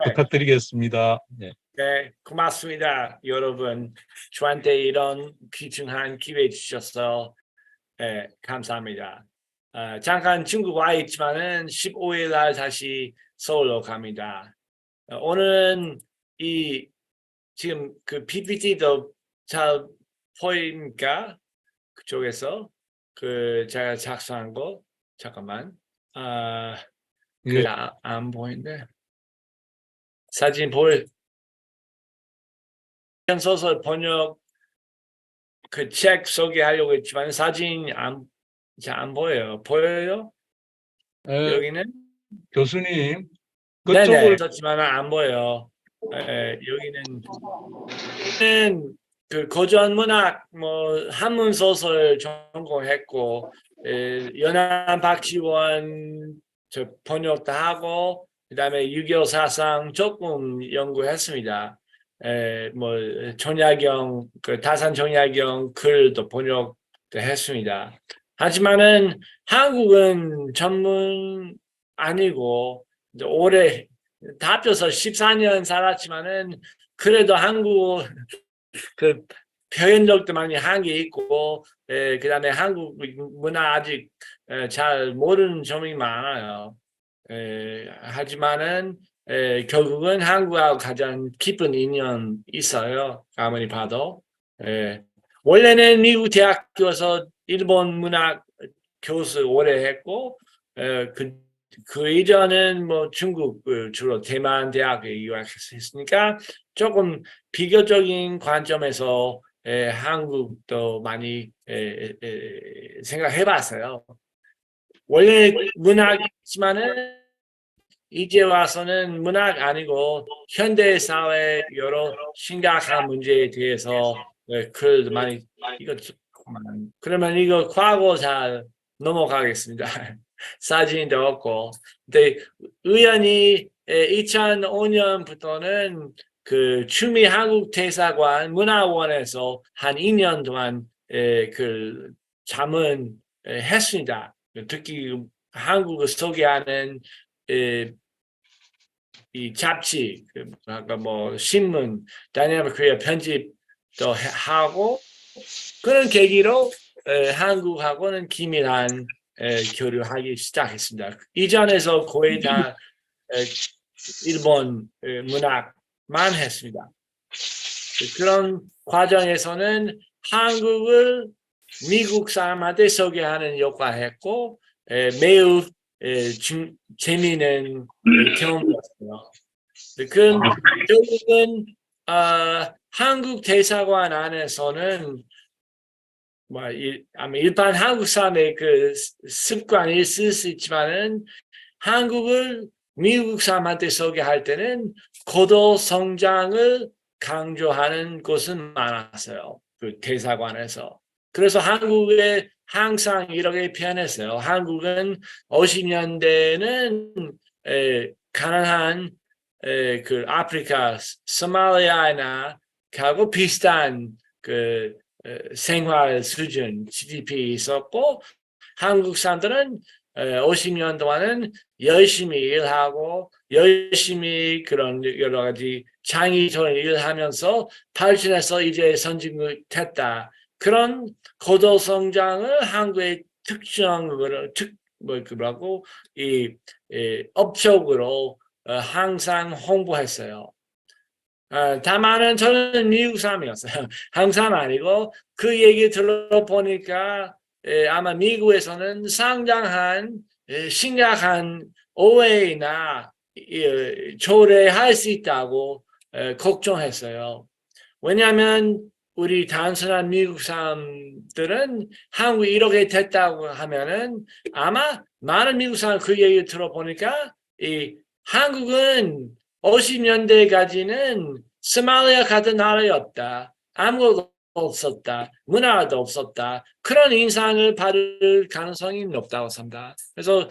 부탁드리겠습니다. 네. 네, 고맙습니다. 여러분, 저한테 이런 귀중한 기회 주셔서 감사합니다. 잠깐 중국 와 있지만은 15일 날 다시 서울로 갑니다. 오늘은 지금 그 PPT도 잘 보입니까? 그쪽에서 제가 작성한 거 잠깐만. 예. 안 보이는데 사진 보일. 소설 번역 그 책 소개하려고 했지만 사진이 잘 안 보여요. 보여요? 여기는? 교수님 네네. 그쪽을 썼지만 안 보여. 여기는 그 고전 문학 뭐 한문 소설 전공했고 연안 박지원 저 번역도 하고 그다음에 6.25 사상 조금 연구했습니다. 뭐 정약용 그 다산 정약용 글도 번역도 했습니다. 하지만은 한국은 전문 아니고 올해 다 합쳐서 14년 살았지만은 그래도 한국 그 표현력도 많이 한 게 있고 그다음에 한국 문화 아직 잘 모르는 점이 많아요. 하지만은 결국은 한국하고 가장 깊은 인연이 있어요. 아무리 봐도. 원래는 미국 대학교에서 일본 문학 교수 오래 했고 그 이전은 뭐 중국 주로 대만 대학에 유학했으니까 조금 비교적인 관점에서 한국도 많이 생각해봤어요. 원래 문학이지만은 이제 와서는 문학 아니고 현대 사회 여러 심각한 문제에 대해서 글도 많이 그러면 이거 과거 잘 넘어가겠습니다. 사진도 없고. 근데 우연히 2005년부터는 그 추미 한국 대사관 문화원에서 한 2년 동안 그 잠은 했습니다. 특히 한국을 소개하는 이 잡지, 아까 뭐 신문, 다이내믹 코리아 편집도 하고 그런 계기로 한국하고는 긴밀한 교류하기 시작했습니다. 이전에서 거의 다 일본 문학만 했습니다. 그런 과정에서는 한국을 미국 사람한테 소개하는 역할을 했고 매우 재미있는 경험이었어요. 결국은 한국 대사관 안에서는 아마 일반 한국 사람의 그 습관이 있을 수 있지만은 한국을 미국 사람한테 소개할 때는 고도 성장을 강조하는 곳은 많았어요. 그 대사관에서. 그래서 한국에 항상 이렇게 표현했어요. 한국은 50년대는 가난한 그 아프리카, 소말리아나 하고 비슷한 그 생활 수준, GDP 있었고 한국 사람들은 50년 동안은 열심히 일하고 열심히 그런 여러 가지 창의적인 일을 하면서 발전해서 이제 선진국 됐다. 그런 고도 성장을 한국의 특징으로 뭐라고 업적으로 항상 홍보했어요. 다만은 저는 미국 사람이었어요. 한국 사람 아니고 그 얘기 들어보니까 아마 미국에서는 상당한 심각한 오해나 초래할 수 있다고 걱정했어요. 왜냐하면 우리 단순한 미국 사람들은 한국이 이렇게 됐다고 하면은 아마 많은 미국 사람 그 얘기 들어보니까 이 한국은 50년대까지는 소말리아 같은 나라였다. 아무것도 없었다. 문화도 없었다. 그런 인상을 받을 가능성이 높다고 생각합니다. 그래서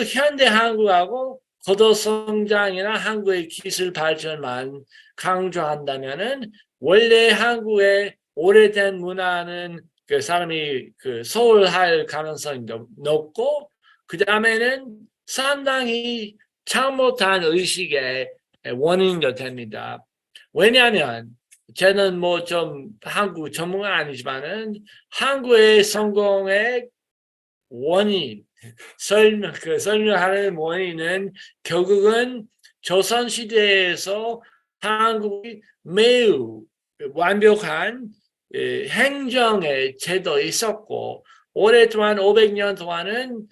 현대 한국하고 고도 성장이나 한국의 기술 발전만 강조한다면은 원래 한국의 오래된 문화는 그 사람이 그 소홀할 가능성이 높고 그 다음에는 상당히 잘못한 의식의 원인도 됩니다. 왜냐하면 저는 뭐 좀 한국 전문가 아니지만은 한국의 성공의 원인 설명하는 원인은 결국은 조선 시대에서 한국이 매우 완벽한 행정의 제도 있었고 오랫동안 500년 동안은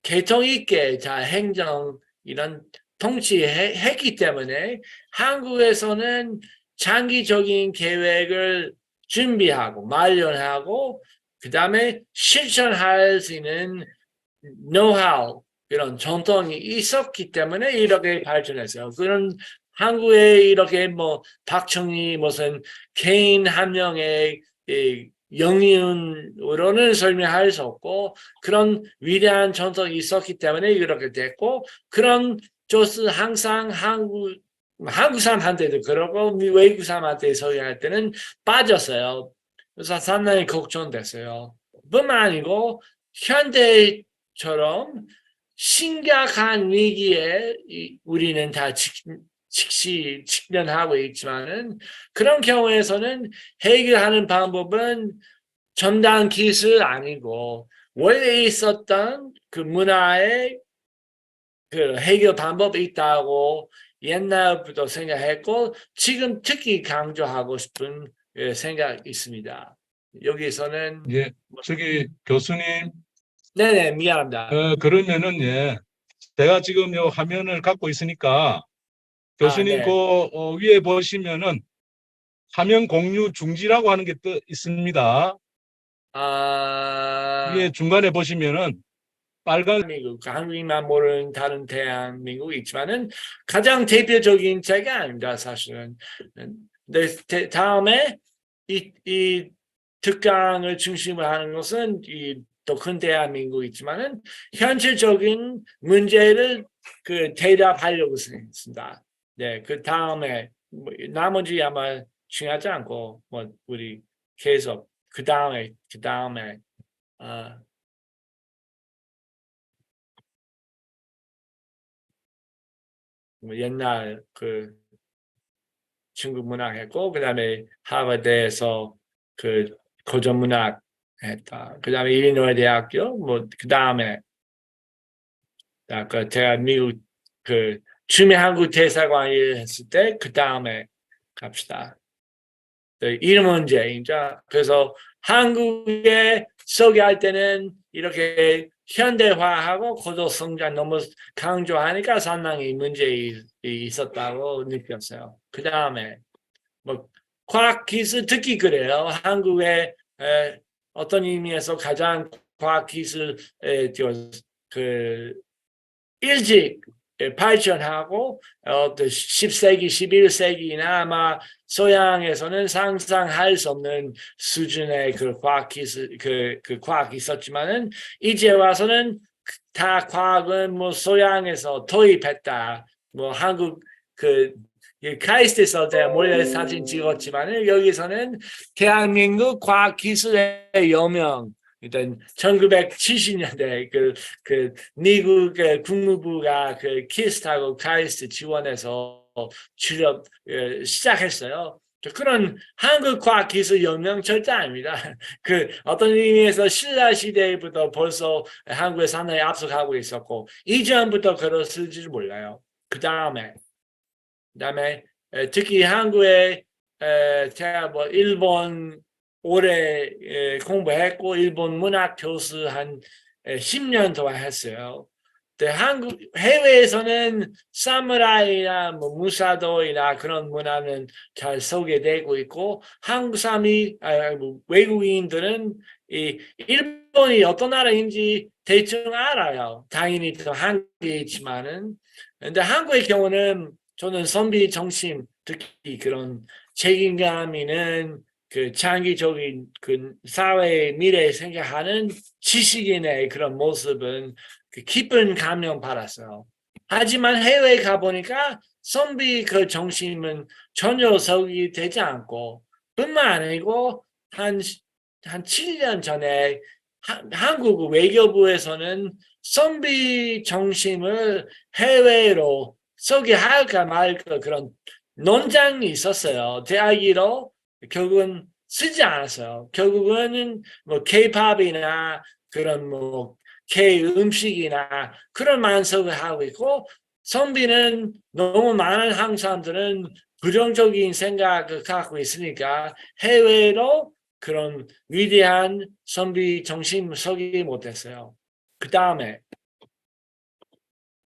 개통 있게 잘 행정 이런 통치했기 때문에 한국에서는 장기적인 계획을 준비하고 마련하고 그 다음에 실천할 수 있는 노하우 이런 전통이 있었기 때문에 이렇게 발전했어요. 그런 한국에 이렇게 뭐 박정희 무슨 개인 한 명의 영리운으로는 설명할 수 없고 그런 위대한 전통이 있었기 때문에 이렇게 됐고 그런 조스 항상 한국 사람한테도 그러고 외국 사람한테 소개할 때는 빠졌어요. 그래서 상당히 걱정됐어요. 뿐만 아니고 현대처럼 심각한 위기에 우리는 다 즉시 직면하고 있지만은 그런 경우에서는 해결하는 방법은 첨단 기술 아니고 원래 있었던 그 문화의 그 해결 방법이 있다고 옛날부터 생각했고 지금 특히 강조하고 싶은 생각이 있습니다. 여기서는 예, 저기 교수님, 네네 미안합니다. 그러면은 예, 제가 지금 요 화면을 갖고 있으니까 교수님 네. 위에 보시면은 화면 공유 중지라고 하는 게 있습니다. 위에 중간에 보시면은 빨간 미국, 한국인만 모르는 다른 대한민국이 있지만은 가장 대표적인 책이 아닙니다, 사실은. 근데 다음에 이 특강을 중심으로 하는 것은 이 또 큰 대한민국이 있지만은 현실적인 문제를 그 대답하려고 생각했습니다. 네, 그 다음에 뭐 나머지 아마 중요하지 않고 뭐 우리 계속 그 다음에 뭐 옛날 그 중국 문학 했고 그다음에 하버드에서 그 고전 문학 했다. 그다음에 일리노이 대학교 뭐 그다음에 아까 제가 미국 그 주미 한국 대사관 일 했을 때 그다음에 갑시다. 이 문제이자 그래서 한국에 소개할 때는 이렇게 현대화하고 고도 성장 너무 강조하니까 상당히 문제 있었다고 느꼈어요. 그 다음에 뭐 과학기술 특히 그래요. 한국의 어떤 의미에서 가장 과학기술 그 일찍 발전하고 또 10세기, 11세기나 아마 서양에서는 상상할 수 없는 수준의 그 과학기술, 그 과학이 있었지만은 이제 와서는 다 과학은 뭐 서양에서 도입했다. 뭐 한국 그 카이스트에서 제가 몰래 사진 찍었지만은 여기서는 대한민국 과학기술의 여명 일단 1970년대 그 미국 국무부가 그 키스트하고 카이스트 지원해서 출력 시작했어요. 그런 한국 과학기술 혁명 절대 아닙니다. 그 어떤 의미에서 신라 시대부터 벌써 한국에 상당히 앞서가고 있었고 이전부터 그랬을지 몰라요. 그다음에 특히 한국에 제가 뭐 일본 오래 공부했고 일본 문학 교수 한 10년 동안 했어요. 근데 한국 해외에서는 사무라이나 뭐 무사도이나 그런 문화는 잘 소개되고 있고 한국 사람이 뭐 외국인들은 이 일본이 어떤 나라인지 대충 알아요. 당연히 또 한국에 있지만은 근데 한국의 경우는 저는 선비 정신 특히 그런 책임감 있는 그 장기적인 그 사회의 미래 생각하는 지식인의 그런 모습은 그 깊은 감명 받았어요. 하지만 해외에 가보니까 선비 그 정신은 전혀 소개이 되지 않고 뿐만 아니고 한 7년 전에 한국 외교부에서는 선비 중심을 해외로 소개할까 말까 그런 논쟁이 있었어요. 대학으로 결국은 쓰지 않았어요. 결국은 뭐 K-팝이나 그런 뭐 K 음식이나 그런 만석을 하고 있고, 선비는 너무 많은 한국 사람들은 부정적인 생각을 갖고 있으니까 해외로 그런 위대한 선비 정신 소개 못했어요. 그 다음에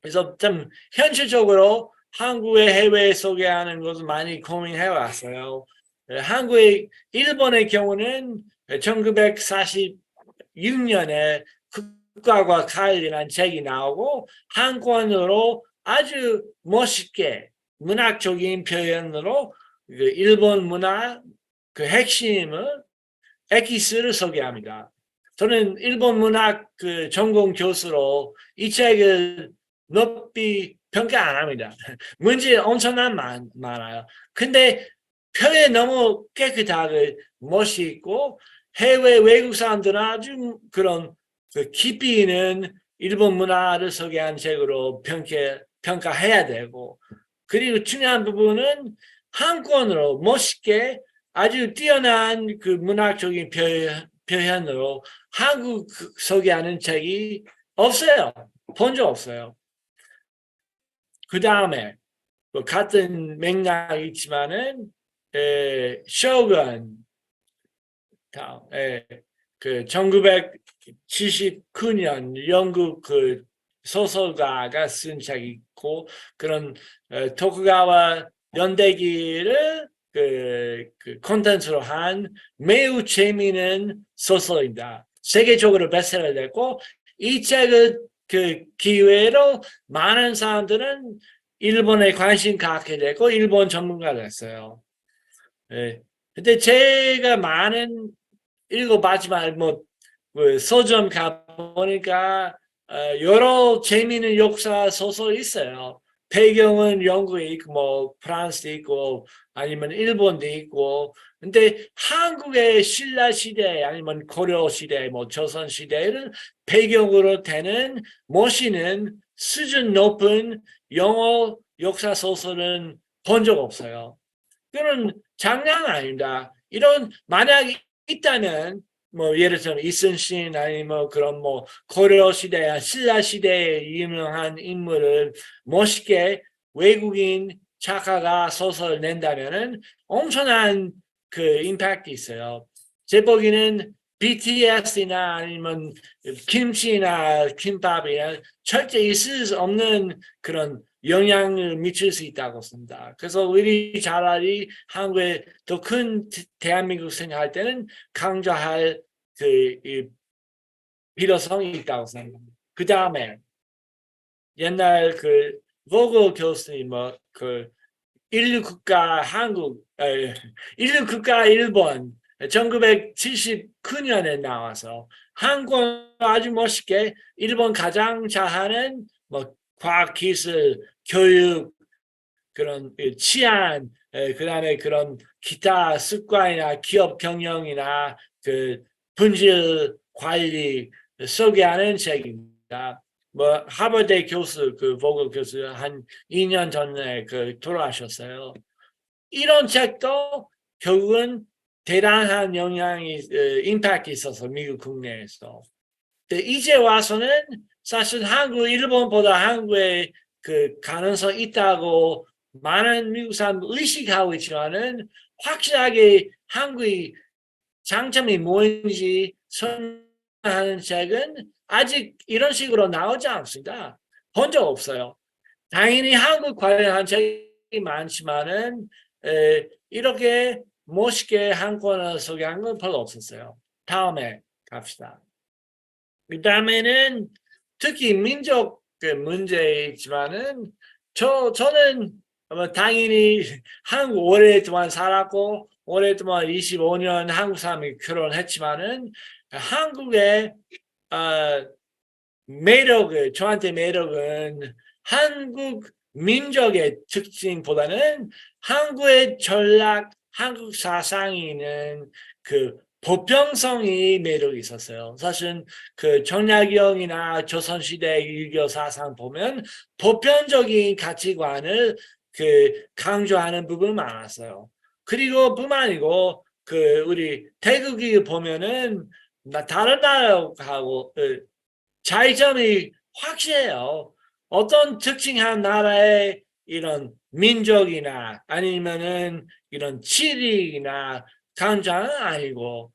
그래서 좀 현실적으로 한국의 해외 소개하는 것을 많이 고민해 왔어요. 한국의 일본의 경우는 1946년에 국가와 가을이라는 책이 나오고 한권으로 아주 멋있게 문학적인 표현으로 그 일본 문화 그 핵심을 에키스를 소개합니다. 저는 일본 문학 그 전공 교수로 이 책을 높이 평가 안 합니다. 문제 엄청난 많아요. 근데 표현 너무 깨끗하고 멋있고 해외 외국 사람들은 아주 그런 그 깊이 있는 일본 문화를 소개한 책으로 평가해야 되고, 그리고 중요한 부분은 한 권으로 멋있게 아주 뛰어난 그 문학적인 표현으로 한국 소개하는 책이 없어요. 본 적 없어요. 그 다음에 뭐 같은 맥락이 있지만은 쇼군 그 1979년 영국 그 소설가가 쓴 책이 있고, 그런 토쿠가와 연대기를 그 콘텐츠로 한 매우 재미있는 소설입니다. 세계적으로 베스트셀러 됐고, 이 책을 그 기회로 많은 사람들은 일본에 관심 갖게 되고 일본 전문가가 됐어요. 근데 제가 많은 읽어봤지만 뭐 서점 가보니까 여러 재미있는 역사 소설이 있어요. 배경은 영국에 있고 뭐 프랑스도 있고 아니면 일본도 있고, 근데 한국의 신라 시대 아니면 고려 시대 뭐 조선 시대를 배경으로 되는 멋있는 수준 높은 영어 역사 소설은 본 적 없어요. 그런 장난 아닙니다. 이런 만약 있다면 뭐 예를 들면 이순신 아니면 뭐 그런 뭐 고려 시대, 신라 시대에 유명한 인물을 멋있게 외국인 작가가 소설 낸다면은 엄청난 그 임팩트 있어요. 제 보기에는 BTS나 아니면 김치나 김밥이나 절대 있을 수 없는 그런 영향을 미칠 수 있다고 봅니다. 그래서 우리 차라리 한국에 더 큰 대한민국 생각할 때는 강조할 그 필요성이 있다고 생각합니다. 그 다음에 옛날 그 보고 교수님 그 인류 국가 한국, 인류 국가 일본 1979년에 나와서 한국 아주 멋있게 일본 가장 잘하는 뭐 과학 기술, 교육, 그런 치안, 그다음에 그런 기타 습관이나 기업 경영이나 그 분질 관리 소개하는 책입니다. 뭐 하버드 교수 그 보고 교수 한 2년 전에 그 돌아가셨어요. 이런 책도 결국은 대단한 영향이 임팩트 있어서 미국 국내에서. 근데 이제 와서는 사실 한국, 일본보다 한국에 그 가능성 있다고 많은 미국 사람 의식하고 있지만은 확실하게 한국의 장점이 뭔지 설명하는 책은 아직 이런 식으로 나오지 않습니다. 본 적 없어요. 당연히 한국 관련한 책이 많지만은 이렇게 멋있게 한 권을 소개한 건 별로 없었어요. 다음에 갑시다. 그 다음에는 특히 민족 문제이지만은 저는 당연히 한국 오랫동안 살았고 오랫동안 25년 한국 사람이 결혼했지만은 한국의 매력을, 저한테 매력은 한국 민족의 특징보다는 한국의 전략, 한국 사상이 있는 그 보편성이 매력이 있었어요. 사실 그 정약용이나 조선시대 유교 사상 보면 보편적인 가치관을 그 강조하는 부분이 많았어요. 그리고 뿐만 아니고 그 우리 태국이 보면은 다른 나라하고 차이점이 확실해요. 어떤 특징한 나라의 이런 민족이나 아니면은 이런 지리나 강자는 아니고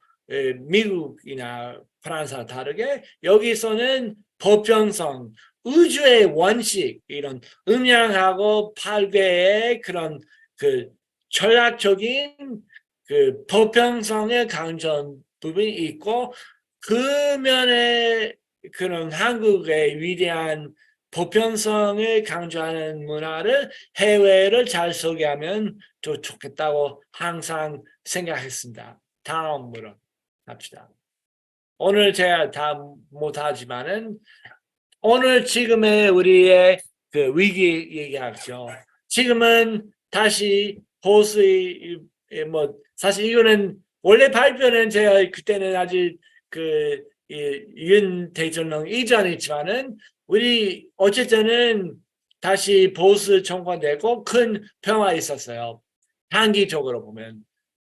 미국이나 프랑스와 다르게 여기서는 보편성, 우주의 원칙 이런 음양하고 팔배의 그런 그 전략적인 그 보편성의 강조한 부분이 있고 그 면에 그런 한국의 위대한 보편성을 강조하는 문화를 해외를 잘 소개하면 더 좋겠다고 항상 생각했습니다. 다음으로 갑시다. 오늘 제가 다 못하지만은 오늘 지금의 우리의 그 위기 얘기하죠. 지금은 다시 보수의 뭐 사실 이거는 원래 발표는 제가 그때는 아직 그 윤 대통령 이전이지만은 우리 어쨌든은 다시 보수 정권되고 큰 평화 있었어요. 단기적으로 보면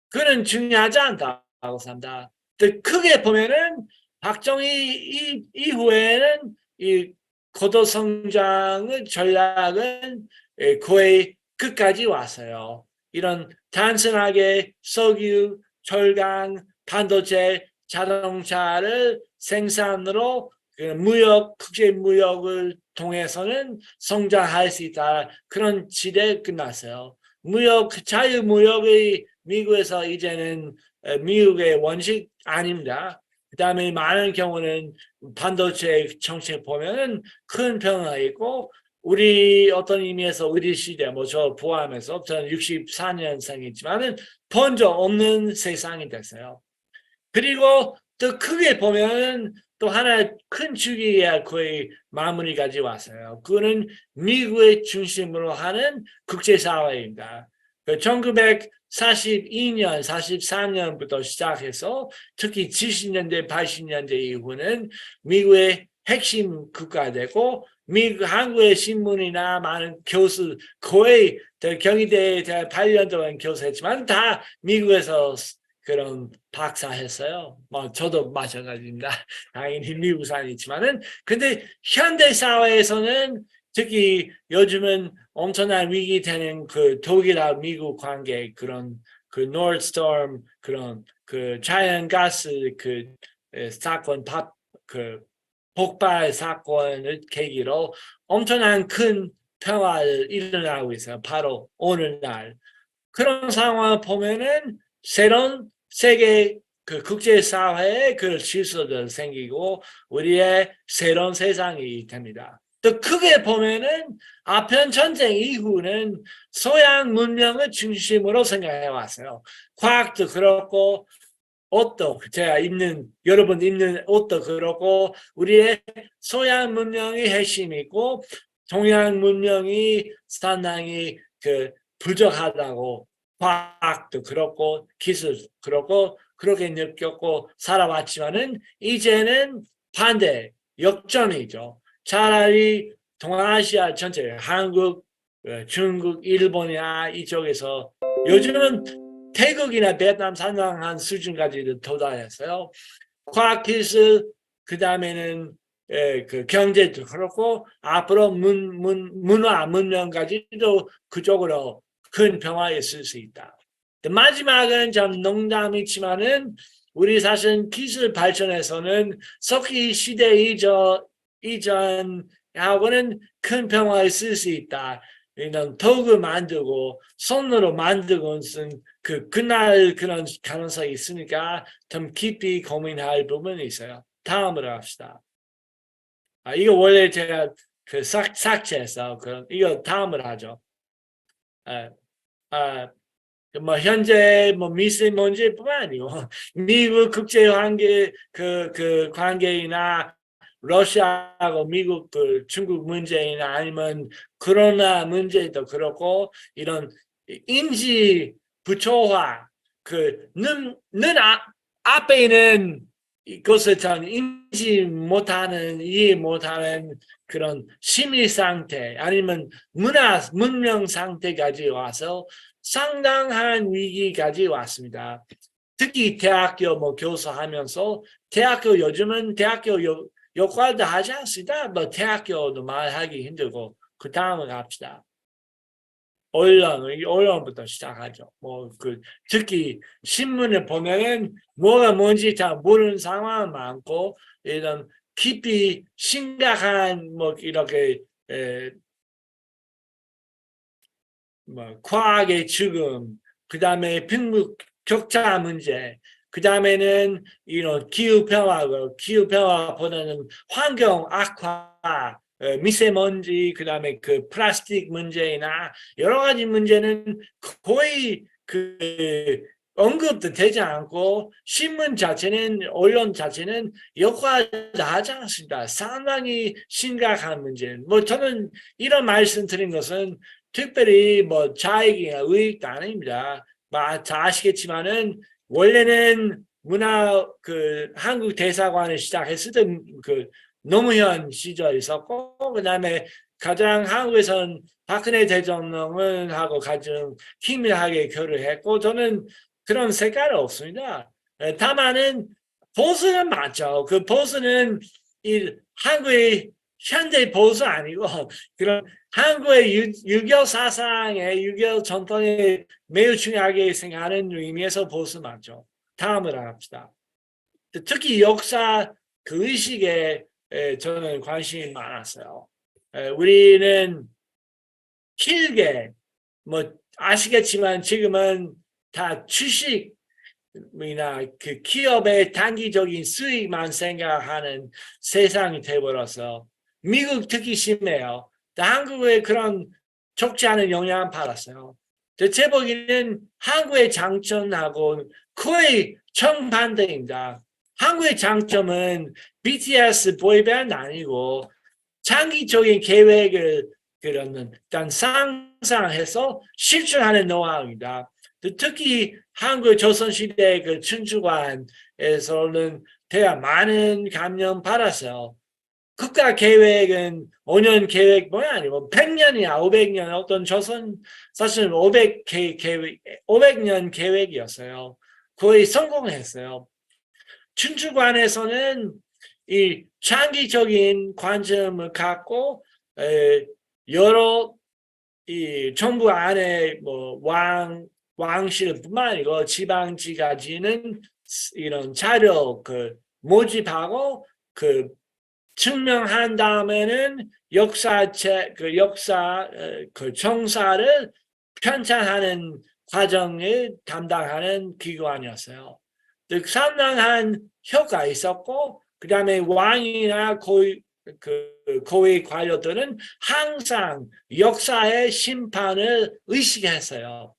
그는 중요하지 않다고 산다. 크게 보면은 박정희 이후에는 이 고도 성장의 전략은 거의 끝까지 왔어요. 이런 단순하게 석유, 철강, 반도체, 자동차를 생산으로 무역, 국제 무역을 통해서는 성장할 수 있다. 그런 시대에 끝났어요. 무역, 자유무역의 미국에서 이제는 미국의 원칙 아닙니다. 그다음에 많은 경우는 반도체 정책 보면은 큰 변화가 있고 우리 어떤 의미에서 우리 시대 뭐 저 포함해서 저는 64년생이지만은 본 적 없는 세상이 됐어요. 그리고 또 크게 보면 또 하나 큰 주기가 거의 마무리까지 왔어요. 그거는 미국의 중심으로 하는 국제사회입니다. 1942년, 43년부터 시작해서 특히 70년대, 80년대 이후는 미국의 핵심 국가되고 미국 한국의 신문이나 많은 교수 거의 경희대에 8년 동안 교수했지만 다 미국에서 그런 박사했어요. 뭐 저도 마찬가지입니다. 당연히 미국 산이지만은 근데 현대 사회에서는 특히 요즘은 엄청난 위기 되는 그 독일과 미국 관계 그런 그 노르스톰 그런 그 자연가스 그 사건 그 폭발 사건을 계기로 엄청난 큰 평화를 일어나고 있어요. 바로 오늘날 그런 상황을 보면은 새로운 세계 그 국제사회에 그 질서도 생기고 우리의 새로운 세상이 됩니다. 또 크게 보면은 아편 전쟁 이후는 서양 문명을 중심으로 생각해 왔어요. 과학도 그렇고 옷도 제가 입는 여러분 입는 옷도 그렇고 우리의 서양 문명이 핵심이고 동양 문명이 상당히 그 부족하다고 과학도 그렇고 기술 그렇고 그렇게 느꼈고 살아왔지만은 이제는 반대 역전이죠. 차라리 동아시아 전체 한국, 중국, 일본이나 이쪽에서 요즘은 태국이나 베트남 상당한 수준까지 도달했어요. 과학기술 그 다음에는 그 경제도 그렇고 앞으로 문화 문명까지도 그쪽으로 큰 변화가 있을 수 있다. 마지막은 좀 농담이지만은 우리 사실 기술 발전에서는 석기 시대 이전하고는 큰 변화가 있을 수 있다. 이런 도구 만들고 손으로 만들고 그날 그런 가능성이 있으니까 좀 깊이 고민할 부분이 있어요. 다음으로 합시다. 이거 원래 제가 그 삭제해서 이거 다음으로 하죠. 뭐 현재 뭐 미세먼지뿐만 아니고 미국 국제 관계 그 관계이나 러시아하고 미국 그 중국 문제이나 아니면 코로나 문제도 그렇고 이런 인지 부초화 그는 앞에 있는 이것을 전 인지 못하는, 이해 못하는 그런 심리 상태 아니면 문명 상태까지 와서 상당한 위기까지 왔습니다. 특히 대학교 뭐 교수하면서 대학교 요즘은 대학교 역할도 하지 않습니다. 뭐 대학교도 말하기 힘들고 그 다음을 갑시다. 언론부터 시작하죠. 뭐 특히 신문을 보면은 뭐가 뭔지 잘 모르는 상황 많고 이런 깊이 심각한 뭐 이렇게 뭐 과학의 죽음, 그 다음에 빈부 격차 문제, 그 다음에는 이런 기후 변화보다는 환경 악화, 미세먼지, 그 다음에 그 플라스틱 문제나 여러 가지 문제는 거의 언급도 되지 않고 신문 자체는 언론 자체는 역할을 하지 않습니다. 상당히 심각한 문제. 뭐 저는 이런 말씀 드린 것은 특별히 뭐 자익이나 의익도 아닙니다. 다 아시겠지만은 원래는 한국 대사관을 시작했을 때 노무현 시절 있었고 그다음에 가장 한국에선 박근혜 대통령하고 가장 긴밀하게 교류했고 저는 그런 색깔은 없습니다. 다만은 보수는 맞죠. 그 보수는 한국의 현대 보수 아니고 그런 한국의 유교 사상의 유교 전통에 매우 중요하게 생각하는 의미에서 보수 맞죠. 다음으로 합시다. 특히 역사 그 의식에 저는 관심이 많았어요. 우리는 길게 뭐 아시겠지만 지금은 다 주식이나 그 기업의 단기적인 수익만 생각하는 세상이 되어버려서 미국 특히 심해요. 한국에 그런 좋지 않은 영향을 받았어요. 제 보기에는 한국의 장점하고 거의 정반대입니다. 한국의 장점은 BTS 보이밴드 아니고 장기적인 계획을 일단 상상해서 실천하는 노하우입니다. 특히 한국 조선시대 그 춘추관에서는 대가 많은 감명 받았어요. 국가 계획은 5년 계획 뭐야 아니고 100년이야 500년 어떤 조선 사실 500년 계획이었어요. 거의 성공했어요. 춘추관에서는 이 장기적인 관점을 갖고 여러 이 정부 안에 뭐 왕실뿐만 아니고 지방지까지는 이런 자료 모집하고 증명한 다음에는 역사 정사를 편찬하는 과정을 담당하는 기관이었어요. 상당한 효과가 있었고 그 다음에 왕이나 고위 관료들은 항상 역사의 심판을 의식했어요.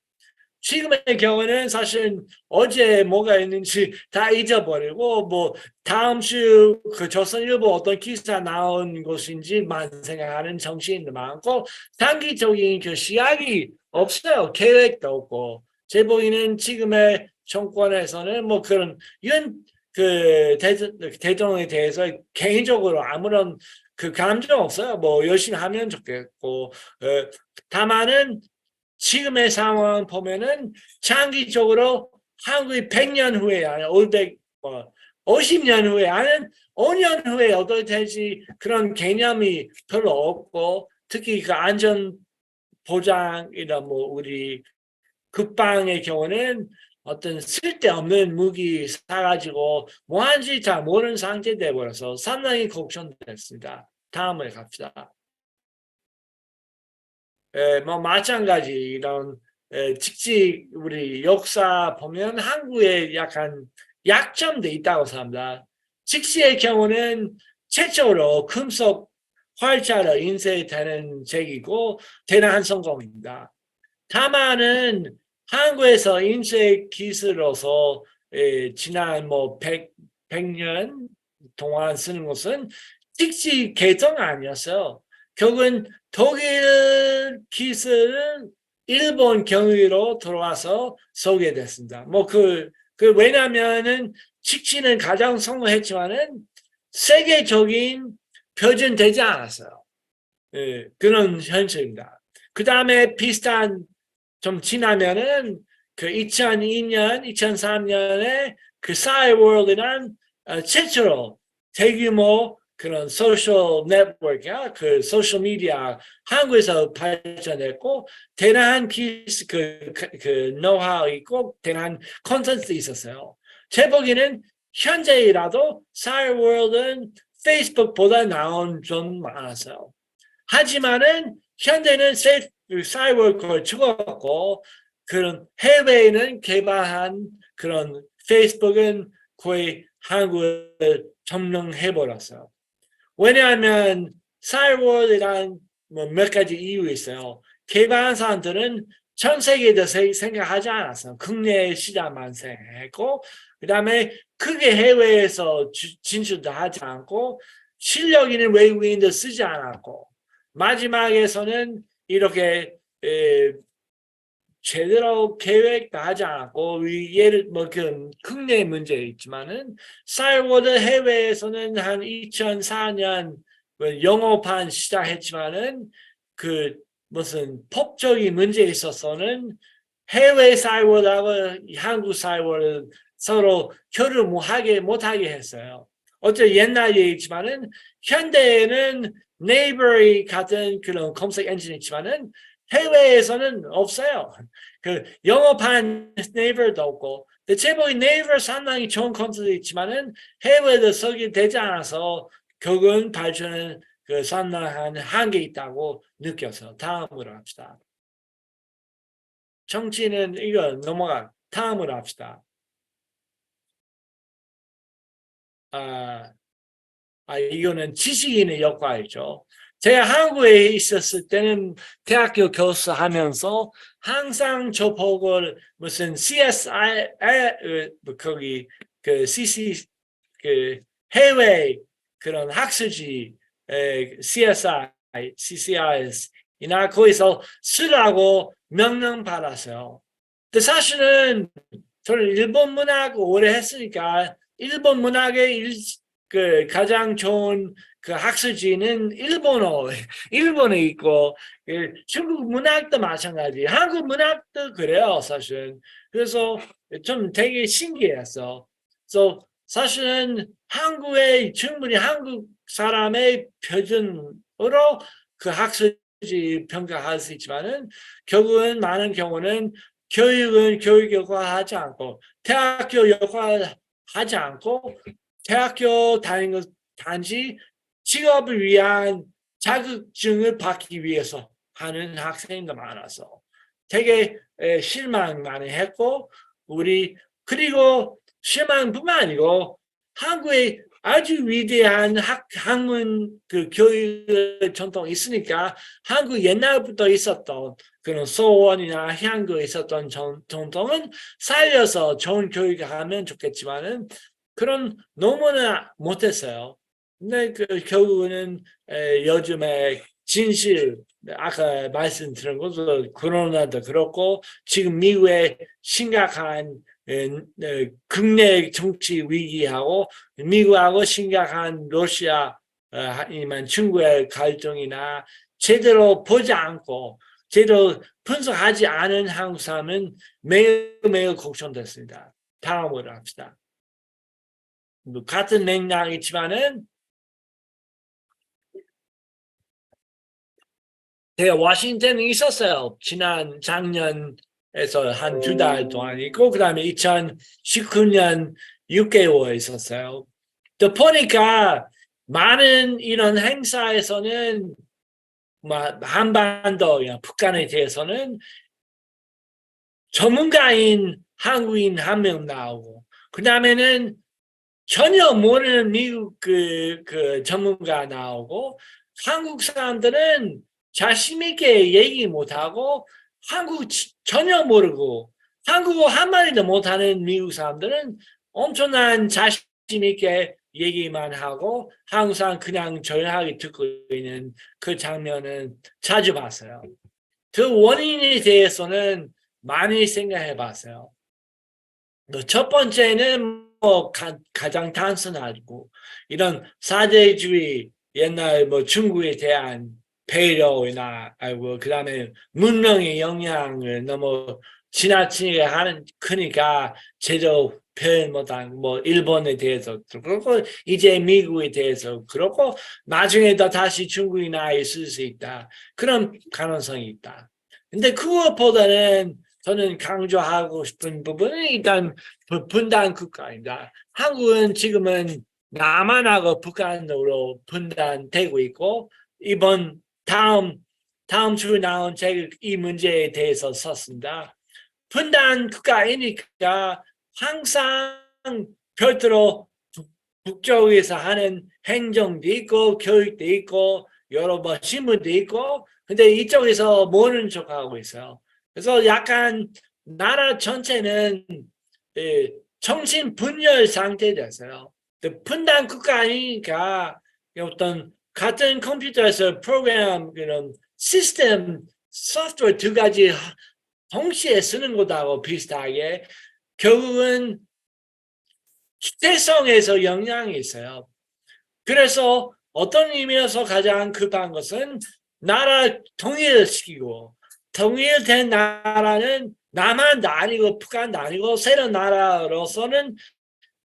지금의 경우는 사실 어제 뭐가 있는지 다 잊어버리고 뭐 다음 주 조선일보 어떤 기사 나온 것인지만 생각하는 정치인도 많고 단기적인 시각이 없어요. 계획도 없고 제 보기에는 지금의 정권에서는 뭐 그런 이런 대통령에 대해서 개인적으로 아무런 감정 없어요. 뭐 열심히 하면 좋겠고 다만은 지금의 상황 보면은 장기적으로 한국이 100년 후에 아니 50년 후에 아니 5년 후에 어떻게 될지 그런 개념이 별로 없고 특히 안전 보장이나 뭐 우리 국방의 경우는 어떤 쓸데없는 무기 사가지고 뭐 하는지 잘 모르는 상태 되어버려서 상당히 걱정됐습니다. 다음으로 갑시다. 뭐 마찬가지 이런 직직 우리 역사 보면 한국에 약간 약점도 있다고 생각합니다. 직시의 경우는 최초로 금속 활자로 인쇄되는 책이고 대단한 성공입니다. 다만은 한국에서 인쇄 기술로서 지난 뭐 100년 동안 쓰는 것은 직시 개성 아니었어요. 결국은 독일 기술은 일본 경위로 들어와서 소개됐습니다. 왜냐면은 직진은 가장 성공했지만은 세계적인 표준되지 않았어요. 예, 그런 현실입니다. 그 다음에 비슷한 좀 지나면은 그 2002년, 2003년에 그 싸이월드란 최초로 대규모 그런 소셜 네트워크야, 그 소셜 미디어 한국에서 발전했고 대단한 그 노하우 있고 대단한 콘텐츠 있었어요. 제 보기에는 현재이라도 싸이월드는 페이스북보다 나온 좀 많았어요. 하지만은 현대는 싸이월드를 죽었고 그런 해외에는 개발한 그런 페이스북은 거의 한국을 점령해버렸어요. 왜냐하면 싸이월드란 뭐 몇 가지 이유 있어요. 개발한 사람들은 전 세계에 대해서 생각하지 않았어요. 국내 시장만 생각했고 그 다음에 크게 해외에서 진출도 하지 않고 실력 있는 외국인도 쓰지 않았고 마지막에서는 이렇게 제대로 계획도 하지 않았고 예를 뭐 그 국내 문제 있지만은 싸이월드 해외에서는 한 2004년 영업한 시작했지만은 그 무슨 법적인 문제 있어서는 해외 싸이월드하고 한국 싸이월드 서로 교류 못하게 했어요. 어째 옛날 얘기지만은 현대에는 네이버 같은 그런 검색 엔진이 있지만은 해외에서는 없어요. 그 영어판 네이버도 없고 제법이 네이버 상당히 좋은 콘텐츠 있지만은 해외에도 쓰게 되지 않아서 결국은 발전은 그 상당한 한계 있다고 느껴서 다음으로 합시다. 정치는 이거 넘어가 다음으로 합시다. 이거는 지식인의 역할이죠. 제가 한국에 있었을 때는 대학교 교수 하면서 항상 저보고 무슨 CSI, 거기, 그 CC, 그 해외 그런 학술지, CSI, CCIS, 이나 거기서 쓰라고 명령 받았어요. 근데 사실은 저는 일본 문학 오래 했으니까 일본 문학의 그 가장 좋은 그 학술지는 일본에 있고 중국 문학도 마찬가지, 한국 문학도 그래요 사실은. 그래서 좀 되게 신기했어. 그래서 사실은 한국의 충분히 한국 사람의 표준으로 그 학술지 평가할 수 있지만은 결국은 많은 경우는 교육은 교육 역할하지 않고 대학교 역할하지 않고 대학교 다니는 것 단지 직업을 위한 자격증을 받기 위해서 하는 학생도 많아서 되게 실망 많이 했고 그리고 실망뿐만 아니고 한국에 아주 위대한 학문 그 교육 전통이 있으니까 한국 옛날부터 있었던 그런 소원이나 향구에 있었던 전통은 살려서 좋은 교육을 하면 좋겠지만은 그런 너무나 못했어요. 근데 결국은 요즘에 진실, 아까 말씀드린 것도 코로나도 그렇고 지금 미국의 심각한 국내 정치 위기하고 미국하고 심각한 러시아 아니면 중국의 갈등이나 제대로 보지 않고 제대로 분석하지 않은 한국 사람은 매우 걱정됐습니다. 다음으로 합시다. 같은 맥락이지만은 제가 워싱턴에 있었어요. 작년에서 한 2달 동안 있고 그 다음에 2019년 6개월 있었어요. 또 보니까 많은 이런 행사에서는 한반도, 북한에 대해서는 전문가인 한국인 한 명 나오고 그 다음에는 전혀 모르는 미국 그 전문가 나오고 한국 사람들은 자신 있게 얘기 못하고 한국 전혀 모르고 한국어 한마디도 못하는 미국 사람들은 엄청난 자신 있게 얘기만 하고 한국 사람 그냥 조용하게 듣고 있는 그 장면은 자주 봤어요. 그 원인에 대해서는 많이 생각해 봤어요. 첫 번째는 가장 단순하고 이런 사대주의 옛날 뭐 중국에 대한 배려나 그다음에 문명의 영향을 너무 지나치게 하는 크니까 제대로 표현 못한 뭐 일본에 대해서 그렇고 이제 미국에 대해서 그렇고 나중에 더 다시 중국이나 있을 수 있다. 그런 가능성이 있다. 근데 그것보다는 저는 강조하고 싶은 부분은 일단 분단 국가입니다. 한국은 지금은 남한하고 북한으로 분단되고 있고 이번 다음 주 나온 책 이 문제에 대해서 썼습니다. 분단 국가이니까 항상 별도로 북쪽에서 하는 행정도 있고 교육도 있고 여러 뭐 신문도 있고 근데 이쪽에서 모르는 척하고 있어요. 그래서 약간 나라 전체는 정신 분열 상태였어요. 분단 국가니까 어떤 같은 컴퓨터에서 프로그램 그런 시스템 소프트웨어 두 가지 동시에 쓰는 것하고 비슷하게 결국은 주체성에서 영향이 있어요. 그래서 어떤 의미에서 가장 급한 것은 나라 통일을 시키고 통일된 나라는 남한도 아니고 북한도 아니고 새로운 나라로서는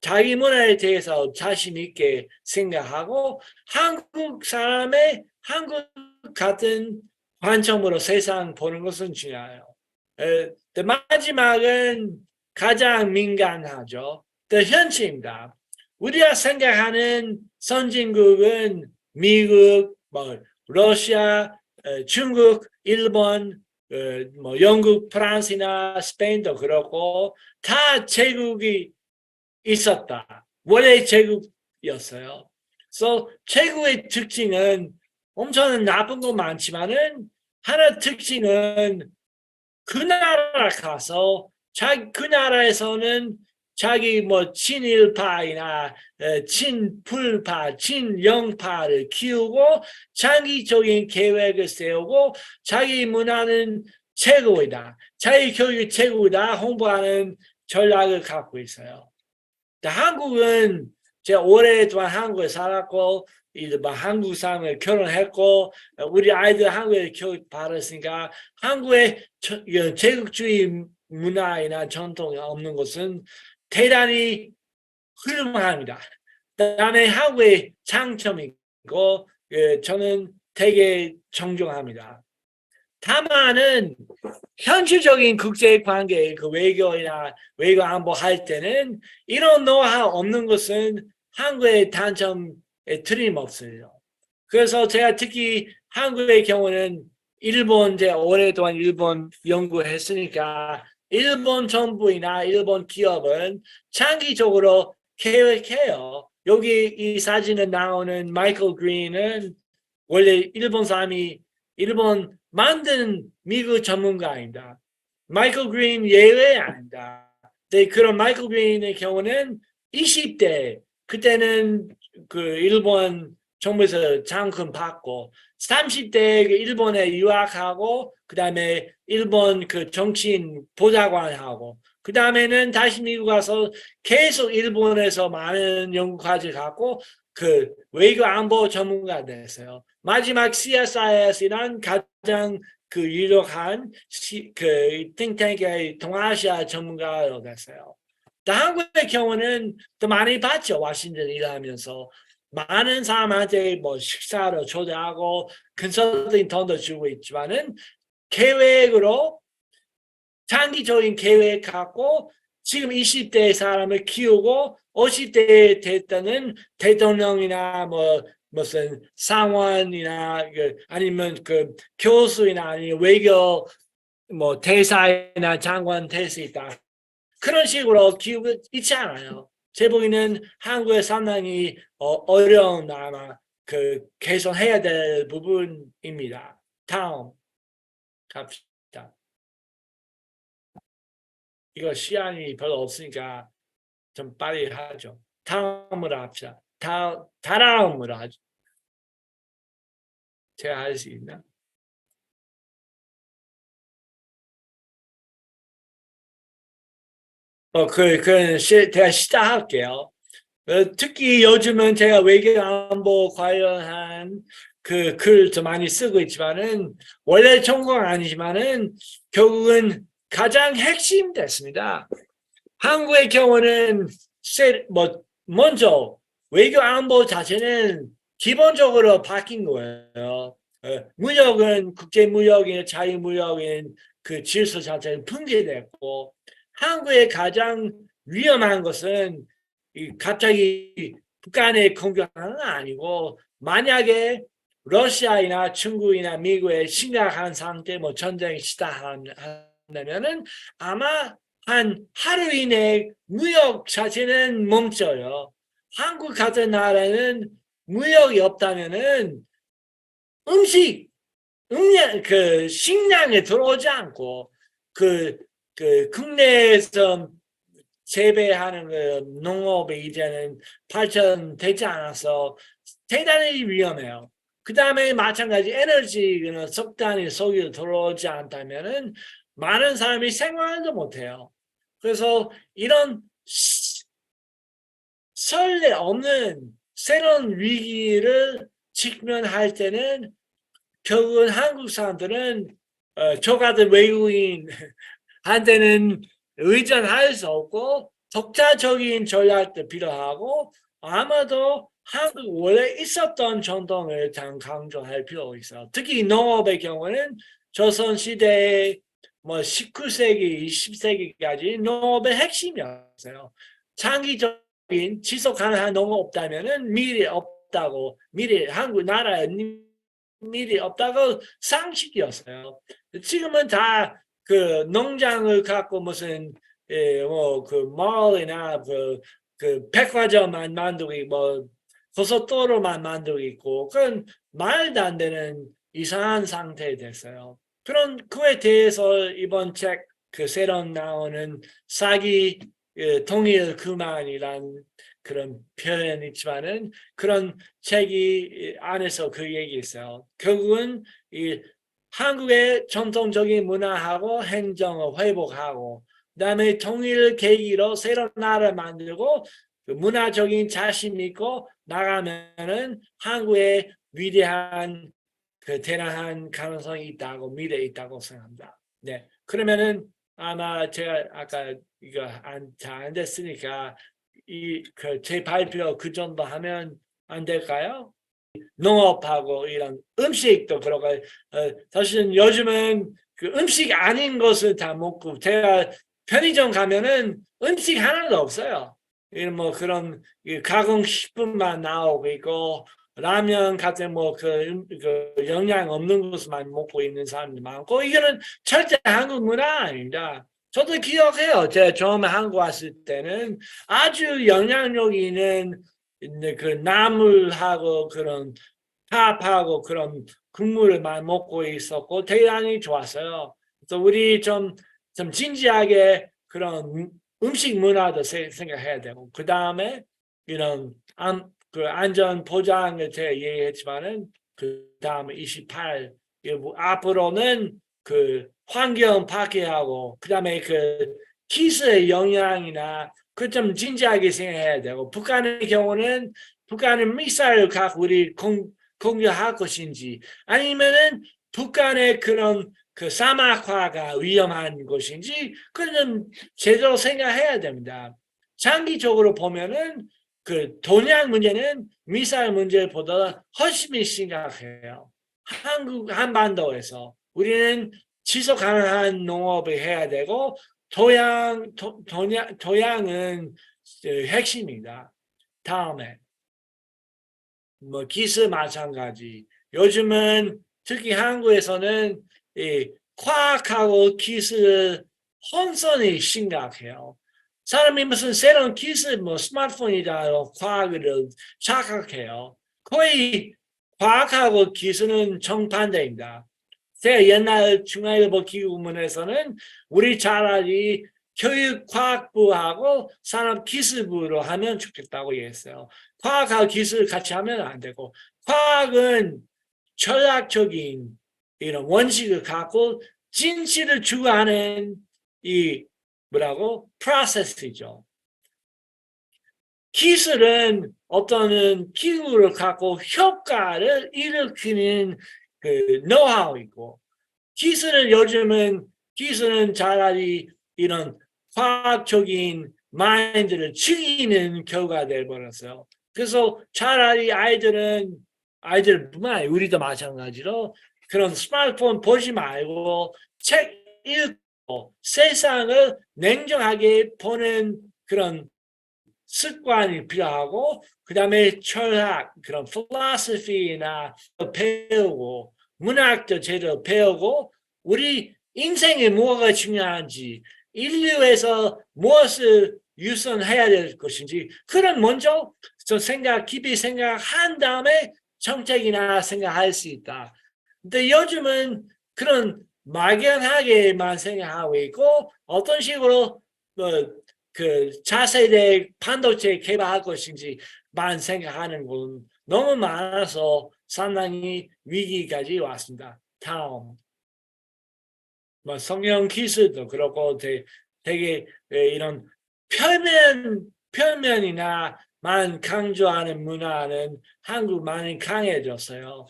자기 문화에 대해서 자신 있게 생각하고 한국 사람의 한국 같은 관점으로 세상 보는 것은 중요해요. 마지막은 가장 민감하죠. 현실입니다. 우리가 생각하는 선진국은 미국, 뭐 러시아, 중국, 일본, 뭐 영국, 프랑스나 스페인도 그렇고 다 제국이 있었다. 원래 제국이었어요. 그래서 제국의 특징은 엄청 나쁜 거 많지만은 하나 특징은 그 나라 가서 그 나라에서는 자기 뭐 친일파이나 친불파, 친영파를 키우고 장기적인 계획을 세우고 자기 문화는 최고이다. 자기 교육이 최고이다. 홍보하는 전략을 갖고 있어요. 한국은 제가 오랫동안 한국에 살았고 이제 막 한국 사람을 결혼했고 우리 아이들 한국에 교육 받았으니까 한국의 제국주의 문화이나 전통이 없는 것은 대단히 훌륭합니다. 그다음에 한국의 장점이고 저는 되게 존경합니다. 다만은 현실적인 국제관계 그 외교나 외교 안보 할 때는 이런 노하우 없는 것은 한국의 단점에 틀림없어요. 그래서 제가 특히 한국의 경우는 일본 제가 오랫동안 일본 연구했으니까 일본 정부나 일본 기업은 장기적으로 계획해요. 여기 이 사진에 나오는 마이클 그린은 원래 일본 사람이 일본 만든 미국 전문가입니다. 마이클 그린 예외 아닙니다. 네, 그런 마이클 그린의 경우는 20대 그때는 그 일본 정부에서 장군 받고 30대 일본에 유학하고 그다음에 일본 그 정치인 보좌관하고 그다음에는 다시 미국 가서 계속 일본에서 많은 연구 과제를 갖고 그 외교 안보 전문가 됐어요. 마지막 CSIS이란 가장 그 유력한 그 띵탱크의 동아시아 전문가로 됐어요. 한국의 경우는 또 많이 봤죠. 워싱턴 일하면서 많은 사람한테 뭐 식사로 초대하고 컨설팅 돈도 주고 있지만은 계획으로 장기적인 계획 갖고 지금 20대 사람을 키우고 50대 됐다는 대통령이나 뭐 무슨 상원이나 아니면 그 교수이나 아니면 외교 뭐 대사이나 장관 될 수 있다. 그런 식으로 기우고 있지 않아요. 제 보기에는 한국에 상당히 어려운 아마 그 개선해야 될 부분입니다. 다음 갑시다. 이거 시간이 별로 없으니까 좀 빨리 하죠. 다음으로 합시다. 다음으로 하죠. 제가 할 수 있나? 제가 시작할게요. 특히 요즘은 제가 외교안보 관련한 그 글 좀 많이 쓰고 있지만은 원래 전공 아니지만은 결국은 가장 핵심 됐습니다. 한국의 경우는 먼저 외교안보 자체는 기본적으로 바뀐 거예요. 무역은 국제무역인 자유무역인 그 질서 자체는 붕괴됐고 한국의 가장 위험한 것은 갑자기 북한의 공격하는 건 아니고 만약에 러시아나 중국이나 미국의 심각한 상태 뭐 전쟁이 시작한다면은 아마 한 하루 이내 무역 자체는 멈춰요. 한국 같은 나라는 무역이 없다면은 음식, 식량에 들어오지 않고 국내에서 재배하는 농업이 이제는 발전되지 않아서 대단히 위험해요. 그 다음에 마찬가지 에너지는 석탄이 석유 들어오지 않다면은 많은 사람이 생활도 못해요. 그래서 이런 설레 없는 새로운 위기를 직면할 때는 결국은 한국 사람들은 저 같은 외국인한테는 의존할 수 없고 독자적인 전략도 필요하고 아마도 한국 원래 있었던 전통을 강조할 필요가 있어요. 특히 농업의 경우는 조선시대 뭐 19세기, 20세기까지 농업의 핵심이었어요. 장기적인 지속 가능한 농업 없다면은 미래 없다고, 한국 나라에 미래 없다고 상식이었어요. 지금은 다 그 농장을 갖고 무슨 뭐그 몰이나 그 백화점만 만들고 뭐 고속도로만 만들고 있고 그건 말도 안 되는 이상한 상태에 됐어요. 그에 대해서 이번 책 그 새로 나오는 사기 통일 그만이란 그런 표현이 있지만은 그런 책이 안에서 그 얘기 있어요. 결국은 이 한국의 전통적인 문화하고 행정을 회복하고 그다음에 통일을 계기로 새로운 나라를 만들고 그 문화적인 자신 있고 나가면은 한국의 위대한 그 대단한 가능성이 있다고 미래에 있다고 생각합니다. 네, 그러면은 아마 제가 아까 이거 잘 안 됐으니까 제 발표 그 정도 하면 안 될까요? 농업하고 이런 음식도 그렇고 사실은 요즘은 그 음식 아닌 것을 다 먹고 제가 편의점 가면은 음식 하나도 없어요. 이런 뭐 그런 가공식품만 나오고 있고 라면 같은 그 영양 없는 것만 먹고 있는 사람들 많고 이거는 절대 한국 문화 아닙니다. 저도 기억해요. 제가 처음에 한국 왔을 때는 아주 영향력 있는 그 나물하고 그런 팝하고 그런 국물을 많이 먹고 있었고 대단히 좋았어요. 그래서 우리 좀 진지하게 그런 음식 문화도 생각해야 되고 그 다음에 이런 그 안전 보장을 제가 얘기했지만은 그 다음에 28 앞으로는 그 환경 파괴하고 그 다음에 그 기술의 영향이나 그 좀 진지하게 생각해야 되고 북한의 경우는 북한은 미사일을 갖고 우리 공격할 것인지 아니면은 북한의 그런 그 사막화가 위험한 것인지 그는 제대로 생각해야 됩니다. 장기적으로 보면은 그 동양 문제는 미사일 문제보다 훨씬 심각해요. 한반도에서 우리는 지속 가능한 농업을 해야 되고 토양은 핵심이다. 다음에 뭐 기술 마찬가지. 요즘은 특히 한국에서는 이 과학하고 기술 혼선이 심각해요. 사람이 무슨 새로운 기술, 뭐 스마트폰이다, 과학을 착각해요. 거의 과학하고 기술은 정반대입니다. 제가 옛날 중앙일보 기후문에서는 우리 차라리 교육과학부하고 산업기술부로 하면 좋겠다고 얘기했어요. 과학하고 기술 같이 하면 안 되고 과학은 철학적인 이런 원칙을 갖고 진실을 추구하는 이 뭐라고? 프로세스죠. 기술은 어떤 기구를 갖고 효과를 일으키는 그 노하우이고, 기술은 차라리 이런 과학적인 마인드를 즐기는 결과가 되어버렸어요. 그래서 차라리 아이들뿐만 아니라 우리도 마찬가지로 그런 스마트폰 보지 말고 책 읽고 세상을 냉정하게 보는 그런 습관이 필요하고, 그 다음에 철학, 그런 필로소피나 배우고, 문학도 제대로 배우고, 우리 인생에 뭐가 중요한지, 인류에서 무엇을 유선해야 될 것인지, 그런 먼저 깊이 생각한 다음에 정책이나 생각할 수 있다. 근데 요즘은 그런 막연하게만 생각하고 있고, 어떤 식으로 그 차세대 반도체 개발할 것인지만 생각하는 건 너무 많아서 상당히 위기까지 왔습니다. 다음, 성형 기술도 그렇고 되게 이런 표면이나만 강조하는 문화는 한국 많이 강해졌어요.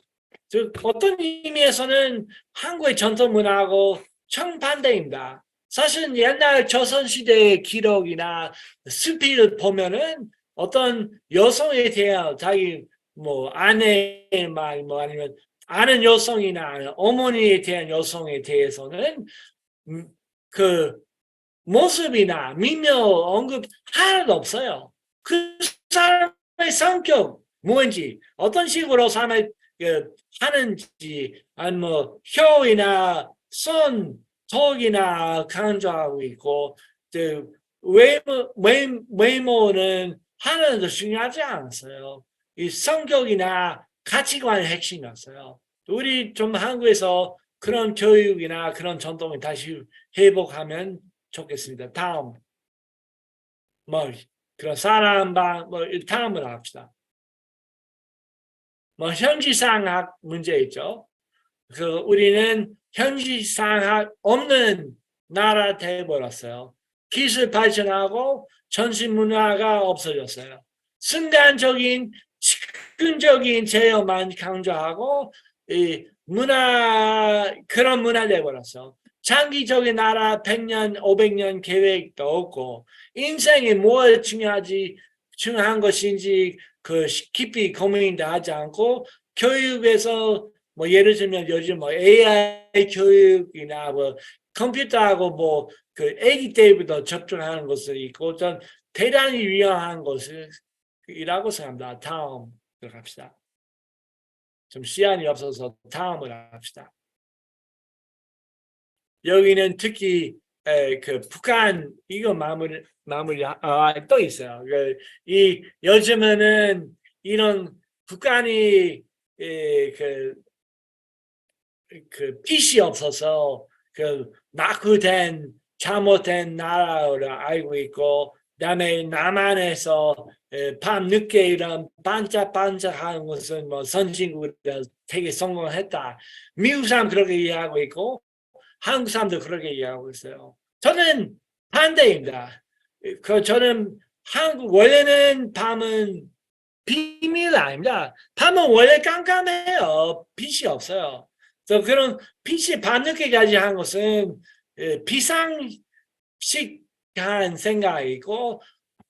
즉 어떤 의미에서는 한국의 전통 문화하고 정반대입니다. 사실 옛날 조선시대의 기록이나 수필을 보면은 어떤 여성에 대한 자기 아내만 아니면 아는 여성이나 어머니에 대한 여성에 대해서는 그 모습이나 미묘 언급 하나도 없어요. 그 사람의 성격 뭔지 어떤 식으로 삶을 하는지 아니면 혀이나 손 턱이나 강조하고 있고, 외모는 하나도 중요하지 않았어요. 이 성격이나 가치관의 핵심이었어요. 우리 좀 한국에서 그런 교육이나 그런 전통을 다시 회복하면 좋겠습니다. 다음, 그런 다음으로 합시다. 현지상학 문제 있죠. 우리는 현지상학 없는 나라 돼버렸어요. 기술 발전하고 전신 문화가 없어졌어요. 순간적인 즉흥적인 제어만 강조하고 그런 문화 돼버렸어. 장기적인 나라 100년, 500년 계획도 없고 인생에 뭘 중요한 것인지 깊이 고민도 하지 않고 교육에서 예를 들면 요즘 AI 교육이나 컴퓨터하고 아기 때부터 접촉하는 것을 있고 전 대단히 위험한 것이라고 생각합니다. 다음 들어갑시다. 좀 시간이 없어서 다음을 합시다. 여기는 특히 북한 이거 마무리 또 있어요. 요즘에는 이런 북한이 빛이 없어서 낙후된 잘못된 나라로 알고 있고, 그다음에 남한에서 밤 늦게 이런 반짝반짝하는 것은 선진국이라 되게 성공했다. 미국 사람 그렇게 이해하고 있고 한국 사람도 그렇게 이해하고 있어요. 저는 반대입니다. 저는 원래는 밤은 비밀 아닙니다. 밤은 원래 깜깜해요. 빛이 없어요. 그래서 그런 빛이 밤늦게까지 한 것은 비상식한 생각이고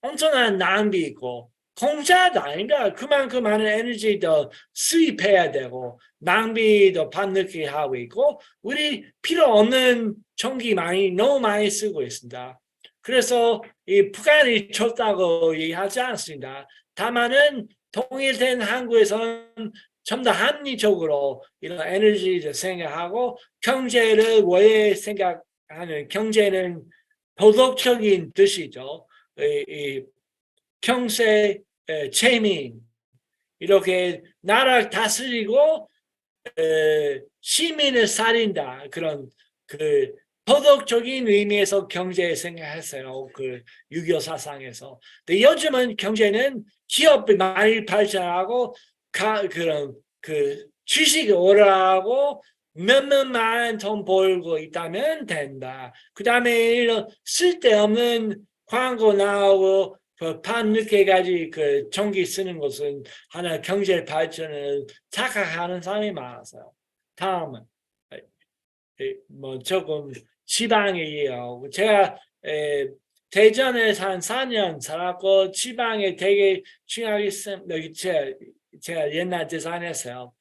엄청난 낭비이고 공짜도 아닙니다. 그만큼 많은 에너지도 수입해야 되고 낭비도 밤늦게 하고 있고 우리 필요 없는 전기 너무 많이 쓰고 있습니다. 그래서 이 북한이 좋다고 얘기하지 않습니다. 다만은 통일된 한국에서는 좀 더 합리적으로 이런 에너지를 생각하고 경제를 원래 생각하는 경제는 도덕적인 뜻이죠. 경제 체민 이렇게 나라를 다스리고 시민을 살린다 그런 도덕적인 의미에서 경제 생각했어요. 6.25 사상에서. 근데 요즘은 경제는 기업이 많이 발전하고 그런 주식이 오르고 몇몇만 돈 벌고 있다면 된다. 그 다음에 이런 쓸데없는 광고 나오고 밤늦게까지 그 전기 쓰는 것은 하나 경제 발전을 착각하는 사람이 많아서요. 다음은 뭐 조금 지방이에요. 제가 대전에서 한 4년 살았고 지방에 되게 중요하게 여기 제가 옛날 디자인했어요.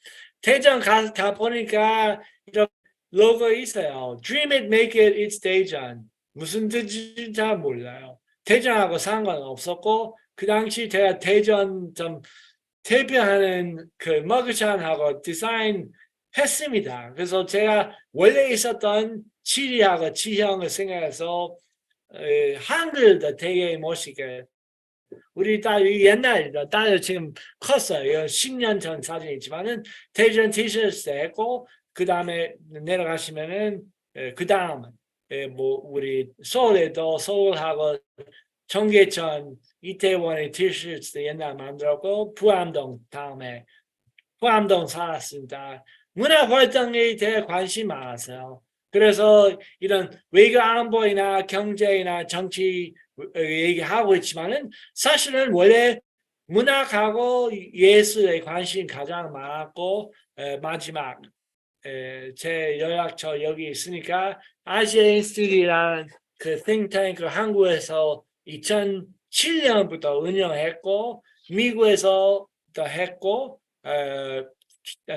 대전 가 보니까 이런 로고 있어요. Dream it, make it, it's 대전. 무슨 뜻인지 잘 몰라요. 대전하고 상관없었고 그 당시 제가 대전 좀 대표하는 그 머그샷하고 디자인 했습니다. 그래서 제가 원래 있었던 지리하고 지형을 생각해서 한글도 되게 멋있게 우리 딸 옛날이다. 딸 지금 컸어요. 10년 전 사진이지만은 대전 티셔츠 했고 그 다음에 내려가시면은 그 다음 뭐 우리 서울에도 서울하고 청계천 이태원의 티셔츠도 옛날 만들었고 부암동 다음에 부암동 살았습니다. 문화 활동에 대해 관심 많았어요. 그래서 이런 외교 안보이나 경제나 정치 얘기하고 있지만은 사실은 원래 문학하고 예술에 관심이 가장 많았고 마지막 제 연락처 여기 있으니까 아시아 인스티튜트라는 그 띵탱크 한국에서 2007년부터 운영했고 미국에서도 했고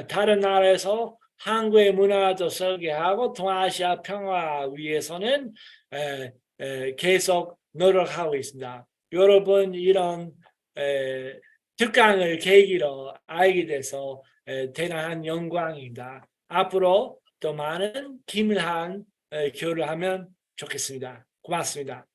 다른 나라에서 한국의 문화도 설계하고 동아시아 평화 위해서는 계속 노력하고 있습니다. 여러분 이런 특강을 계기로 알게 돼서 대단한 영광입니다. 앞으로 더 많은 기밀한 교류를 하면 좋겠습니다. 고맙습니다.